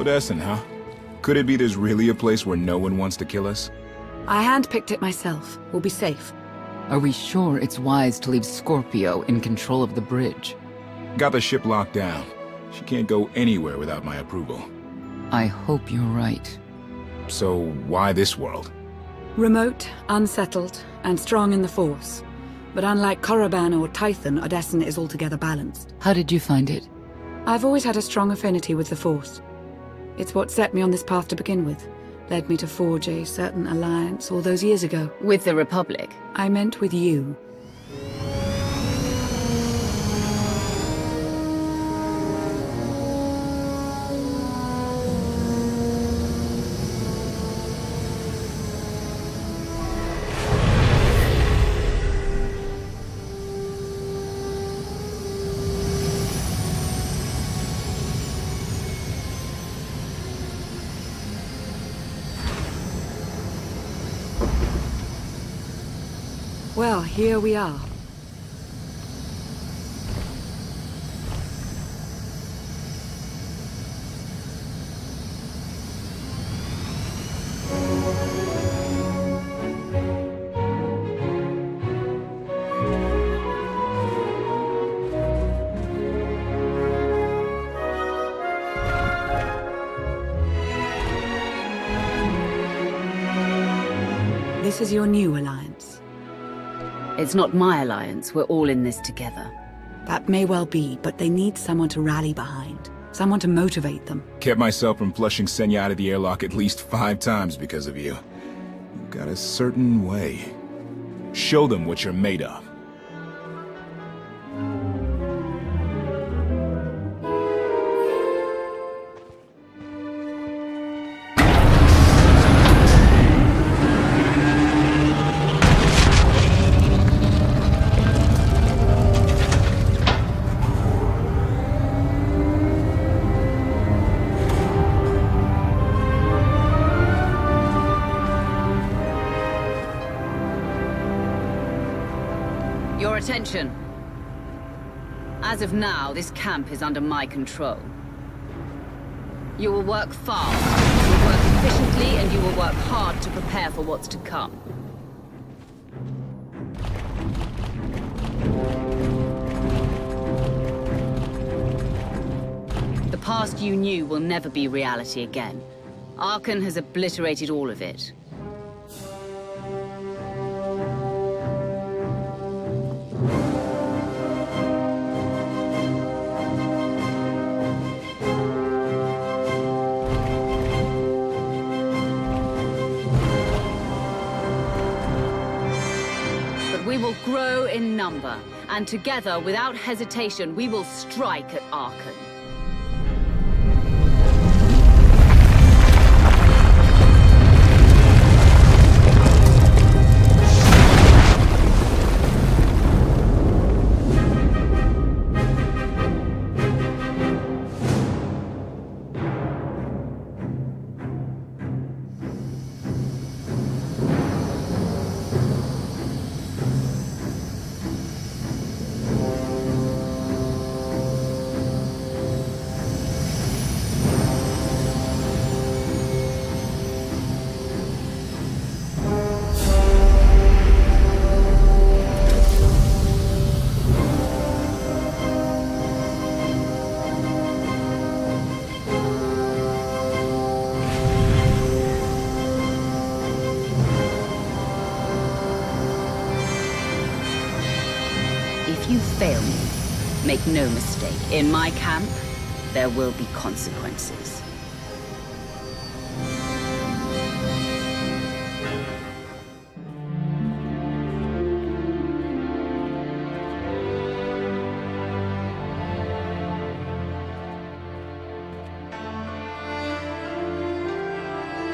Odessen, huh? Could it be there's really a place where no one wants to kill us? I handpicked it myself. We'll be safe. Are we sure it's wise to leave Scorpio in control of the bridge? Got the ship locked down. She can't go anywhere without my approval. I hope you're right. So why this world? Remote, unsettled, and strong in the Force. But unlike Korriban or Tython, Odessen is altogether balanced. How did you find it? I've always had a strong affinity with the Force. It's what set me on this path to begin with. Led me to forge a certain alliance all those years ago. With the Republic? I meant with you. Well, here we are. This is your new alliance. It's not my alliance. We're all in this together. That may well be, but they need someone to rally behind. Someone to motivate them. Kept myself from flushing Senya out of the airlock at least 5 times because of you. You've got a certain way. Show them what you're made of. Your attention. As of now, this camp is under my control. You will work fast, you will work efficiently, and you will work hard to prepare for what's to come. The past you knew will never be reality again. Archon has obliterated all of it. We will grow in number, and together, without hesitation, we will strike at Archon. If you fail me, make no mistake, in my camp, there will be consequences.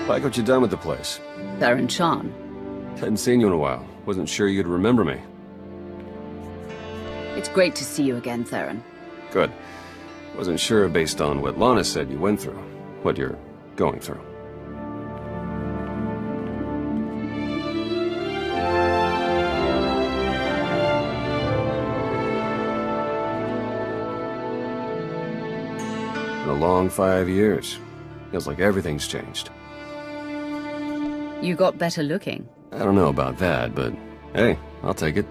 Like what you done with the place? Theron Chan. Hadn't seen you in a while. Wasn't sure you'd remember me. It's great to see you again, Theron. Good. Wasn't sure based on what Lana said you went through. What you're going through. Been a long 5 years. Feels like everything's changed. You got better looking. I don't know about that, but hey, I'll take it.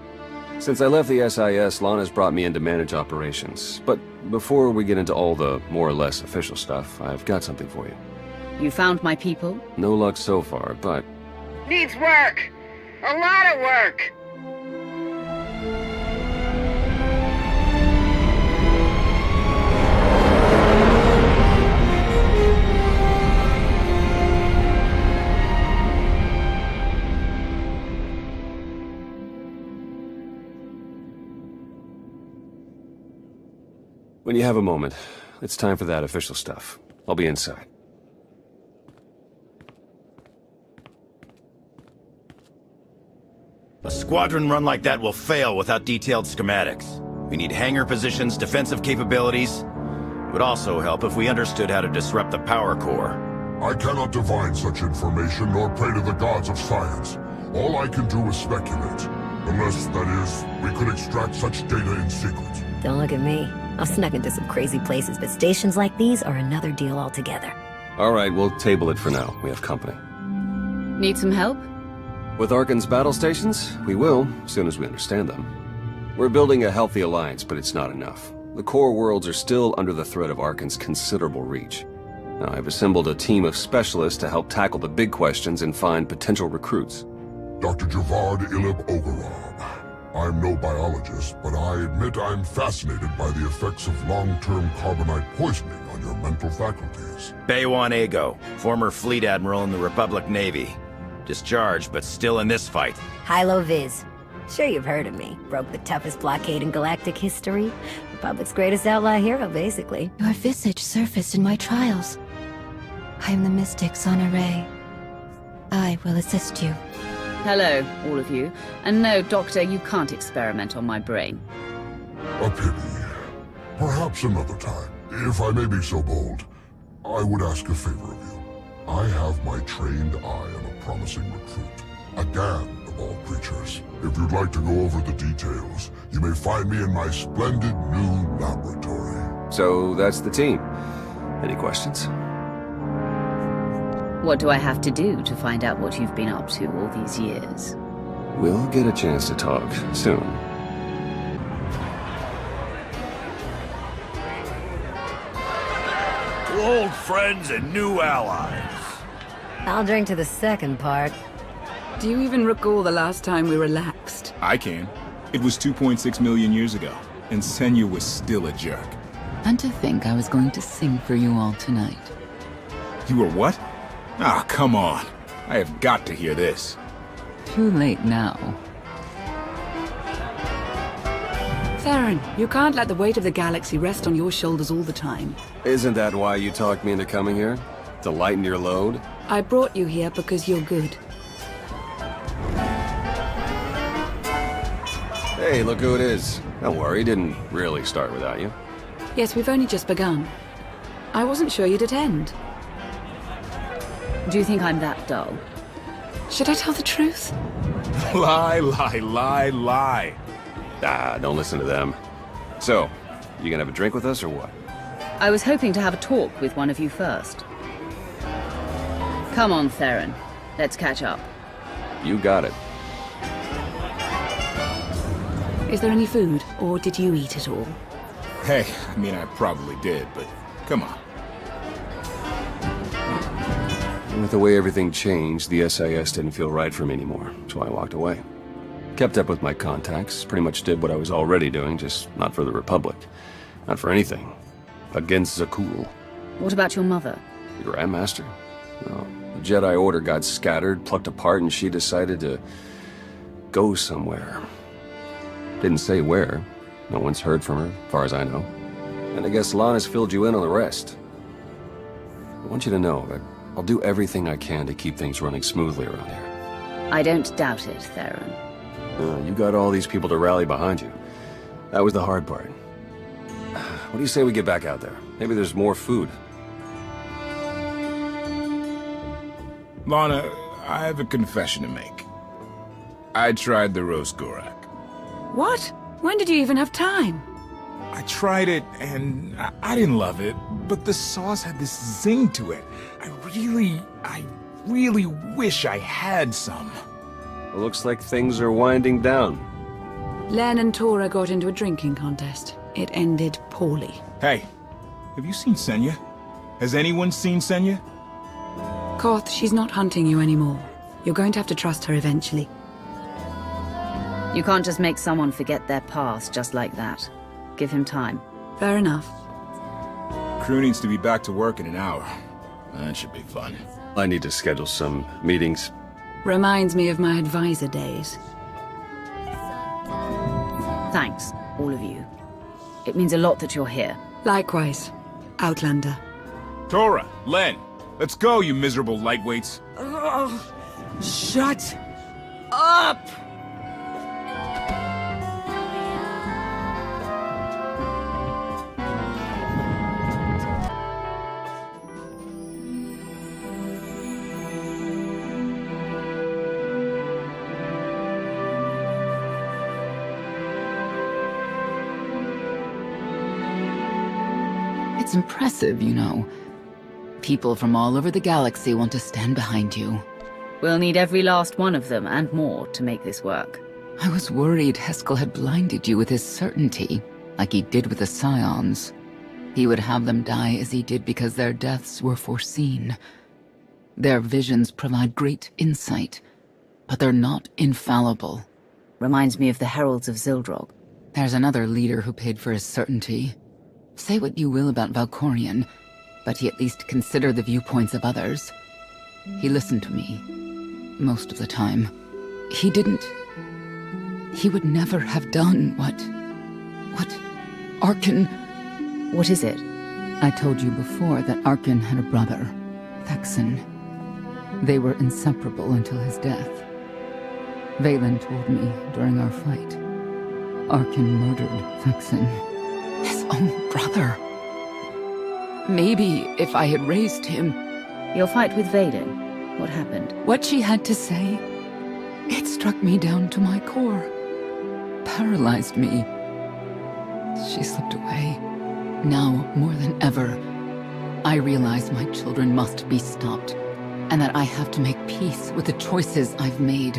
Since I left the SIS, Lana's brought me in to manage operations. But before we get into all the more or less official stuff, I've got something for you. You found my people? No luck so far, but... Needs work! A lot of work! When you have a moment, it's time for that official stuff. I'll be inside. A squadron run like that will fail without detailed schematics. We need hangar positions, defensive capabilities. It would also help if we understood how to disrupt the power core. I cannot divine such information nor pray to the gods of science. All I can do is speculate. Unless, that is, we could extract such data in secret. Don't look at me. I've snuck into some crazy places, but stations like these are another deal altogether. All right, we'll table it for now. We have company. Need some help? With Arkan's battle stations, we will, as soon as we understand them. We're building a healthy alliance, but it's not enough. The core worlds are still under the threat of Arkan's considerable reach. Now, I've assembled a team of specialists to help tackle the big questions and find potential recruits. Dr. Javad Ilib Ogorab. I'm no biologist, but I admit I'm fascinated by the effects of long-term carbonite poisoning on your mental faculties. Baywan Ego, former fleet admiral in the Republic Navy. Discharged, but still in this fight. Hilo Viz. Sure you've heard of me. Broke the toughest blockade in galactic history. Republic's greatest outlaw hero, basically. Your visage surfaced in my trials. I am the mystic Sana Ray. I will assist you. Hello, all of you. And no, Doctor, you can't experiment on my brain. A pity. Perhaps another time. If I may be so bold, I would ask a favor of you. I have my trained eye on a promising recruit. A Gand of all creatures. If you'd like to go over the details, you may find me in my splendid new laboratory. So that's the team. Any questions? What do I have to do to find out what you've been up to all these years? We'll get a chance to talk soon. Old friends and new allies. I'll drink to the second part. Do you even recall the last time we relaxed? I can. It was 2.6 million years ago, and Senya was still a jerk. And to think I was going to sing for you all tonight. You were what? Ah, come on. I have got to hear this. Too late now. Theron, you can't let the weight of the galaxy rest on your shoulders all the time. Isn't that why you talked me into coming here? To lighten your load? I brought you here because you're good. Hey, look who it is. Don't worry, didn't really start without you. Yes, we've only just begun. I wasn't sure you'd attend. Do you think I'm that dull? Should I tell the truth? Lie, lie, lie, lie. Ah, don't listen to them. So, you gonna have a drink with us or what? I was hoping to have a talk with one of you first. Come on, Theron. Let's catch up. You got it. Is there any food, or did you eat it all? Hey, I mean, I probably did, but come on. With the way everything changed, the SIS didn't feel right for me anymore, so I walked away. Kept up with my contacts, pretty much did what I was already doing, just not for the Republic. Not for anything. Against Zakul. What about your mother? The Grandmaster? No. The Jedi Order got scattered, plucked apart, and she decided to go somewhere. Didn't say where. No one's heard from her, as far as I know. And I guess Lana's filled you in on the rest. I want you to know that I'll do everything I can to keep things running smoothly around here. I don't doubt it, Theron. You got all these people to rally behind you. That was the hard part. What do you say we get back out there? Maybe there's more food. Lana, I have a confession to make. I tried the roast Gorak. What? When did you even have time? I tried it, and I didn't love it, but the sauce had this zing to it. I really wish I had some. It looks like things are winding down. Len and Tora got into a drinking contest. It ended poorly. Hey, have you seen Senya? Has anyone seen Senya? Koth, she's not hunting you anymore. You're going to have to trust her eventually. You can't just make someone forget their past just like that. Give him time. Fair enough. Crew needs to be back to work in an hour. That should be fun. I need to schedule some meetings. Reminds me of my advisor days. Thanks, all of you. It means a lot that you're here. Likewise, Outlander. Tora, Len, let's go, you miserable lightweights. Shut up! It's impressive, you know. People from all over the galaxy want to stand behind you. We'll need every last one of them and more to make this work. I was worried Heskel had blinded you with his certainty, like he did with the Scions. He would have them die as he did because their deaths were foreseen. Their visions provide great insight, but they're not infallible. Reminds me of the Heralds of Zildrog. There's another leader who paid for his certainty. Say what you will about Valkorion, but he at least considered the viewpoints of others. He listened to me, most of the time. He would never have done what Arkin... What is it? I told you before that Arkin had a brother, Thexan. They were inseparable until his death. Valen told me during our fight. Arkin murdered Thexan. His own brother. Maybe if I had raised him... Your fight with Valen, what happened? What she had to say, it struck me down to my core. Paralyzed me. She slipped away. Now, more than ever, I realize my children must be stopped, and that I have to make peace with the choices I've made.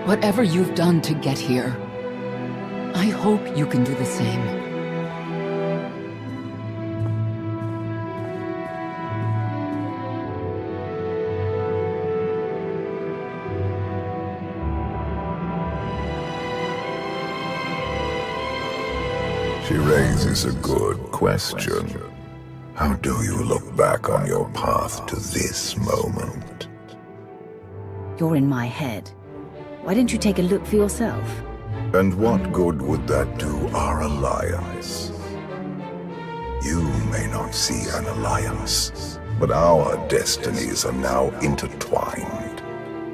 Whatever you've done to get here, I hope you can do the same. She raises a good question. How do you look back on your path to this moment? You're in my head. Why don't you take a look for yourself? And what good would that do our alliance? You may not see an alliance, but our destinies are now intertwined.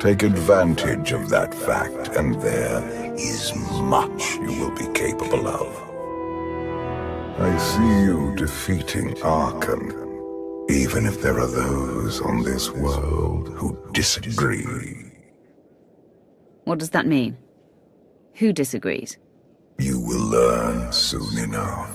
Take advantage of that fact, and there is much you will be capable of. I see you defeating Arkan, even if there are those on this world who disagree. What does that mean? Who disagrees? You will learn soon enough.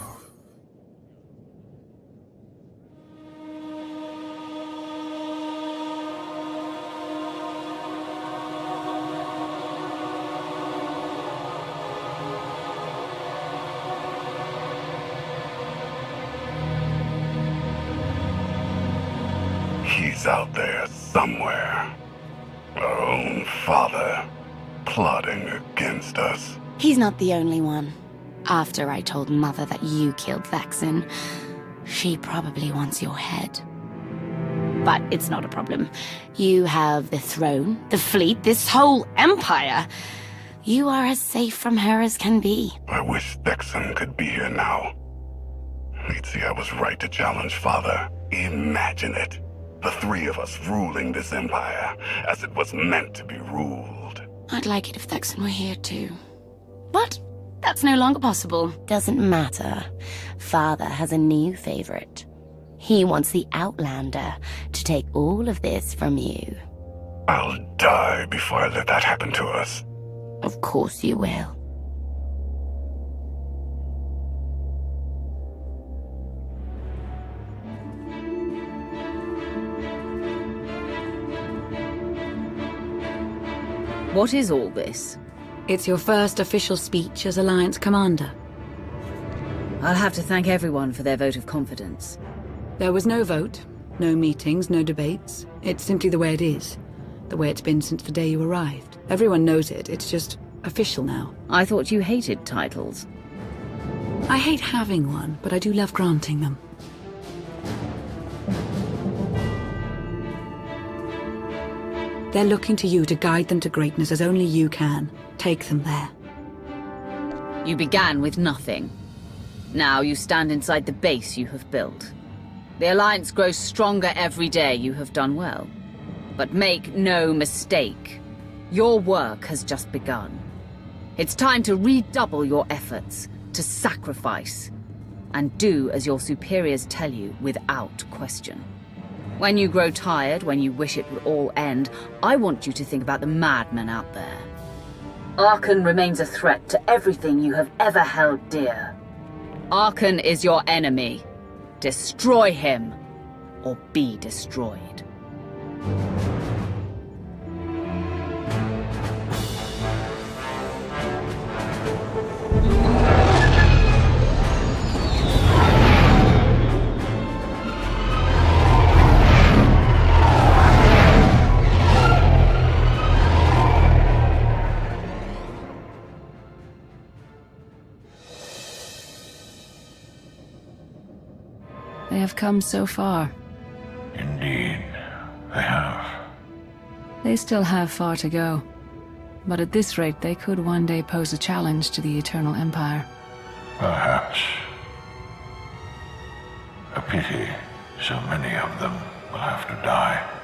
He's out there somewhere. Our own father, plotting against us. He's not the only one. After I told Mother that you killed Thexan, she probably wants your head. But it's not a problem. You have the throne, the fleet, this whole empire. You are as safe from her as can be. I wish Thexan could be here now. He'd see I was right to challenge Father. Imagine it. The three of us ruling this empire as it was meant to be ruled. I'd like it if Thexan were here too. But that's no longer possible. Doesn't matter. Father has a new favorite. He wants the Outlander to take all of this from you. I'll die before I let that happen to us. Of course you will. What is all this? It's your first official speech as Alliance Commander. I'll have to thank everyone for their vote of confidence. There was no vote, no meetings, no debates. It's simply the way it is. The way it's been since the day you arrived. Everyone knows it, it's just official now. I thought you hated titles. I hate having one, but I do love granting them. They're looking to you to guide them to greatness as only you can. Take them there. You began with nothing. Now you stand inside the base you have built. The Alliance grows stronger every day. You have done well. But make no mistake, your work has just begun. It's time to redouble your efforts, to sacrifice, and do as your superiors tell you without question. When you grow tired, when you wish it would all end, I want you to think about the madmen out there. Arkan remains a threat to everything you have ever held dear. Arkan is your enemy. Destroy him, or be destroyed. They have come so far. Indeed, they have. They still have far to go. But at this rate, they could one day pose a challenge to the Eternal Empire. Perhaps. A pity so many of them will have to die.